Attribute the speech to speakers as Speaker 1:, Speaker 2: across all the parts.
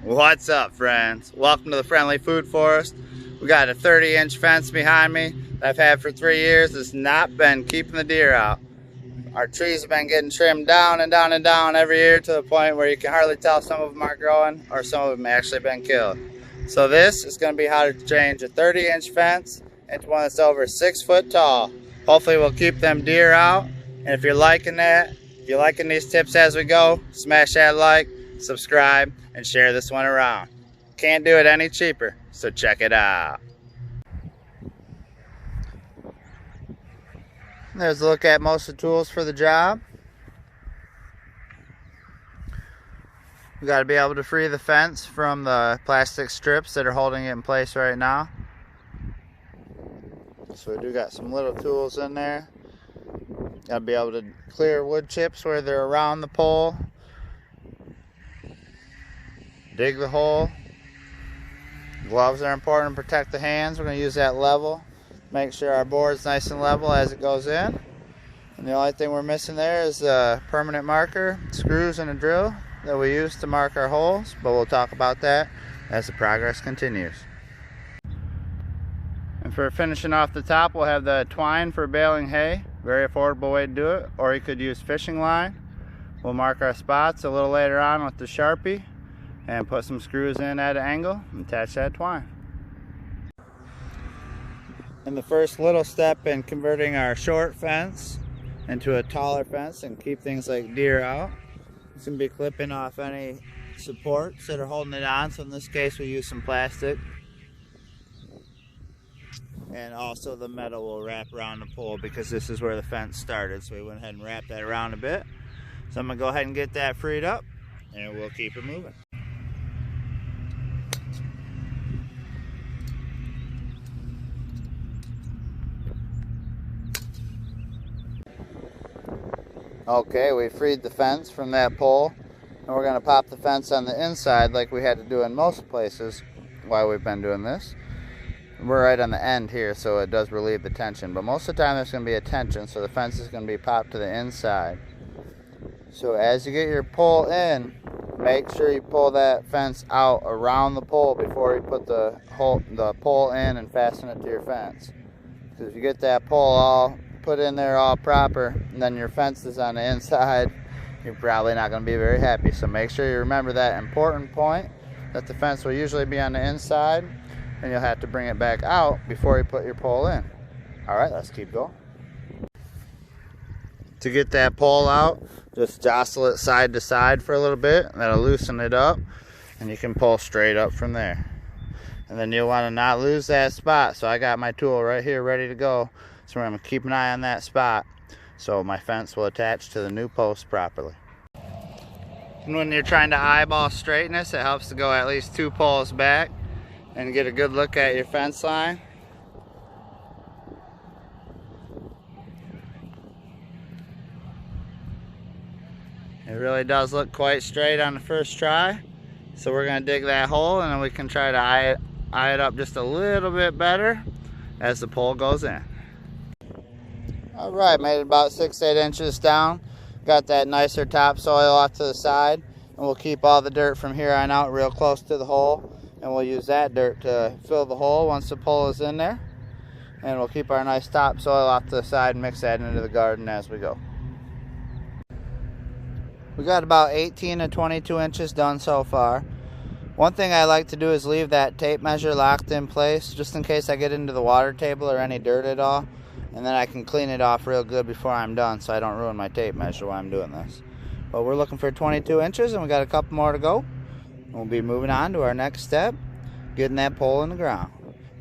Speaker 1: What's up, friends? Welcome to the Friendly Food Forest. We got a 30-inch fence behind me that I've had for 3 years. It's not been keeping the deer out. Our trees have been getting trimmed down and down and down every year to the point where you can hardly tell some of them are growing or some of them actually been killed. So this is going to be how to change a 30-inch fence into one that's over 6 foot tall. Hopefully we'll keep them deer out. And if you're liking that, if you're liking these tips as we go, smash that like, subscribe, and share this one around. Can't do it any cheaper, so check it out. There's a look at most of the tools for the job. We got to be able to free the fence from the plastic strips that are holding it in place right now. So we do got some little tools in there. Got to be able to clear wood chips where they're around the pole. Dig the hole. Gloves are important to protect the hands. We're going to use that level. Make sure our board's nice and level as it goes in. And the only thing we're missing there is a permanent marker, screws, and a drill that we use to mark our holes. But we'll talk about that as the progress continues. And for finishing off the top, we'll have the twine for baling hay. Very affordable way to do it. Or you could use fishing line. We'll mark our spots a little later on with the Sharpie and put some screws in at an angle and attach that twine. And the first little step in converting our short fence into a taller fence and keep things like deer out is going to be clipping off any supports that are holding it on. So in this case we use some plastic. And also the metal will wrap around the pole because this is where the fence started. So we went ahead and wrapped that around a bit. So I'm going to go ahead and get that freed up and we'll keep it moving. Okay, we freed the fence from that pole, and we're going to pop the fence on the inside like we had to do in most places while we've been doing this. We're right on the end here, so it does relieve the tension, but most of the time there's going to be a tension, so the fence is going to be popped to the inside. So as you get your pole in, make sure you pull that fence out around the pole before you put the pole in and fasten it to your fence. Because if you get that pole all put in there all proper and then your fence is on the inside, you're probably not going to be very happy. So make sure you remember that important point, that the fence will usually be on the inside and you'll have to bring it back out before you put your pole in. Alright, let's keep going. To get that pole out, just jostle it side to side for a little bit. That'll loosen it up and you can pull straight up from there. And then you'll want to not lose that spot. So I got my tool right here ready to go. So I'm going to keep an eye on that spot so my fence will attach to the new post properly. And when you're trying to eyeball straightness, it helps to go at least 2 poles back and get a good look at your fence line. It really does look quite straight on the first try. So we're going to dig that hole and then we can try to eye it up just a little bit better as the pole goes in. Alright, made it about 6-8 inches down. Got that nicer topsoil off to the side. And we'll keep all the dirt from here on out real close to the hole. And we'll use that dirt to fill the hole once the pole is in there. And we'll keep our nice topsoil off to the side and mix that into the garden as we go. We got about 18 to 22 inches done so far. One thing I like to do is leave that tape measure locked in place just in case I get into the water table or any dirt at all. And then I can clean it off real good before I'm done so I don't ruin my tape measure while I'm doing this. But we're looking for 22 inches and we got a couple more to go. And we'll be moving on to our next step, getting that pole in the ground.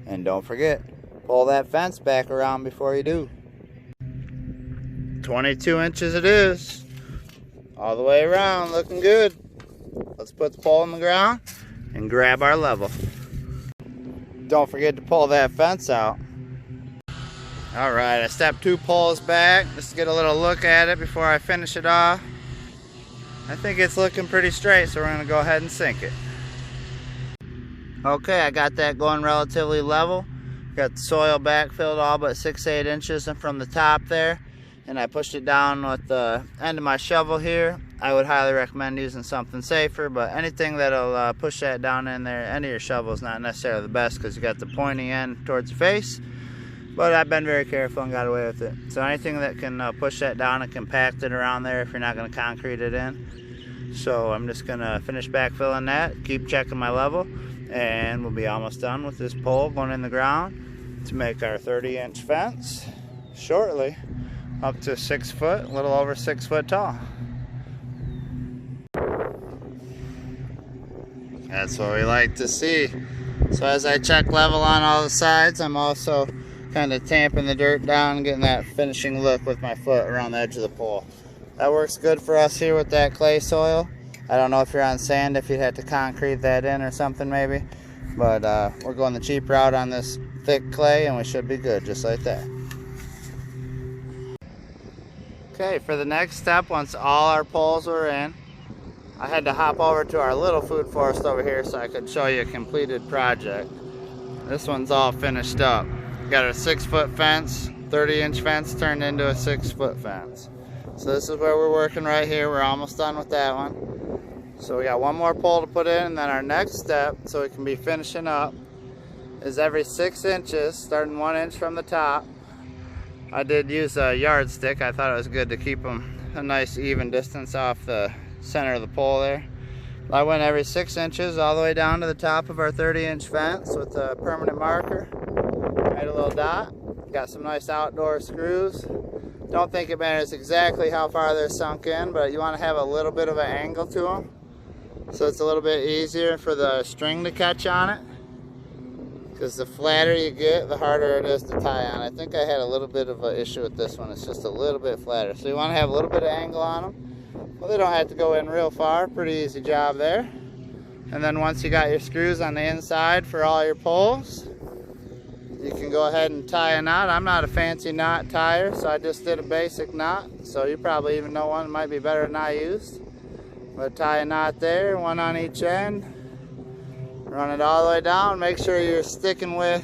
Speaker 1: And don't forget, pull that fence back around before you do. 22 inches it is. All the way around, looking good. Let's put the pole in the ground and grab our level. Don't forget to pull that fence out. Alright, I stepped 2 poles back just to get a little look at it before I finish it off. I think it's looking pretty straight, so we're going to go ahead and sink it. Okay, I got that going relatively level. Got the soil backfilled all but 6-8 inches from the top there. And I pushed it down with the end of my shovel here I would highly recommend using something safer, but anything that'll push that down in there, any of your shovel is not necessarily the best because you got the pointy end towards the face. But I've been very careful and got away with it. So anything that can push that down and compact it around there if you're not going to concrete it in. So I'm just going to finish backfilling that, keep checking my level, and we'll be almost done with this pole going in the ground to make our 30-inch fence shortly, up to 6 foot, a little over 6 foot tall. That's what we like to see. So as I check level on all the sides, I'm also kind of tamping the dirt down, getting that finishing look with my foot around the edge of the pole. That works good for us here with that clay soil. I don't know if you're on sand, if you'd have to concrete that in or something maybe, but we're going the cheap route on this thick clay and we should be good just like that. Okay, for the next step, once all our poles were in, I had to hop over to our little food forest over here so I could show you a completed project. This one's all finished up. Got a 6 foot fence, 30-inch fence turned into a 6 foot fence. So this is where we're working right here. We're almost done with that one. So we got one more pole to put in, and then our next step, so we can be finishing up, is every 6 inches, starting 1 inch from the top. I did use a yardstick. I thought it was good to keep them a nice even distance off the center of the pole there. I went every 6 inches all the way down to the top of our 30-inch fence with a permanent marker. Made a little dot. Got some nice outdoor screws. Don't think it matters exactly how far they're sunk in, but you want to have a little bit of an angle to them so it's a little bit easier for the string to catch on it, because the flatter you get, the harder it is to tie on. I think I had a little bit of an issue with this one. It's just a little bit flatter, so you want to have a little bit of angle on them. Well, they don't have to go in real far. Pretty easy job there. And then once you got your screws on the inside for all your poles, you can go ahead and tie a knot. I'm not a fancy knot tire, so I just did a basic knot. So you probably even know one might be better than I used. But tie a knot there, one on each end. Run it all the way down. Make sure you're sticking with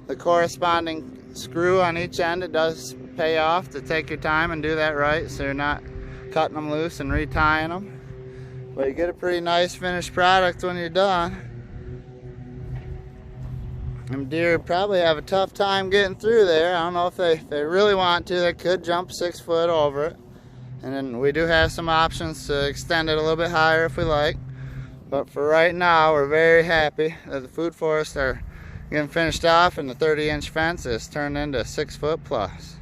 Speaker 1: the corresponding screw on each end. It does pay off to take your time and do that right, so you're not cutting them loose and retying them. But you get a pretty nice finished product when you're done. Them deer probably have a tough time getting through there. I don't know if they really want to. They could jump 6 foot over it. And then we do have some options to extend it a little bit higher if we like. But for right now, we're very happy that the food forests are getting finished off and the 30-inch fence is turned into 6 foot plus.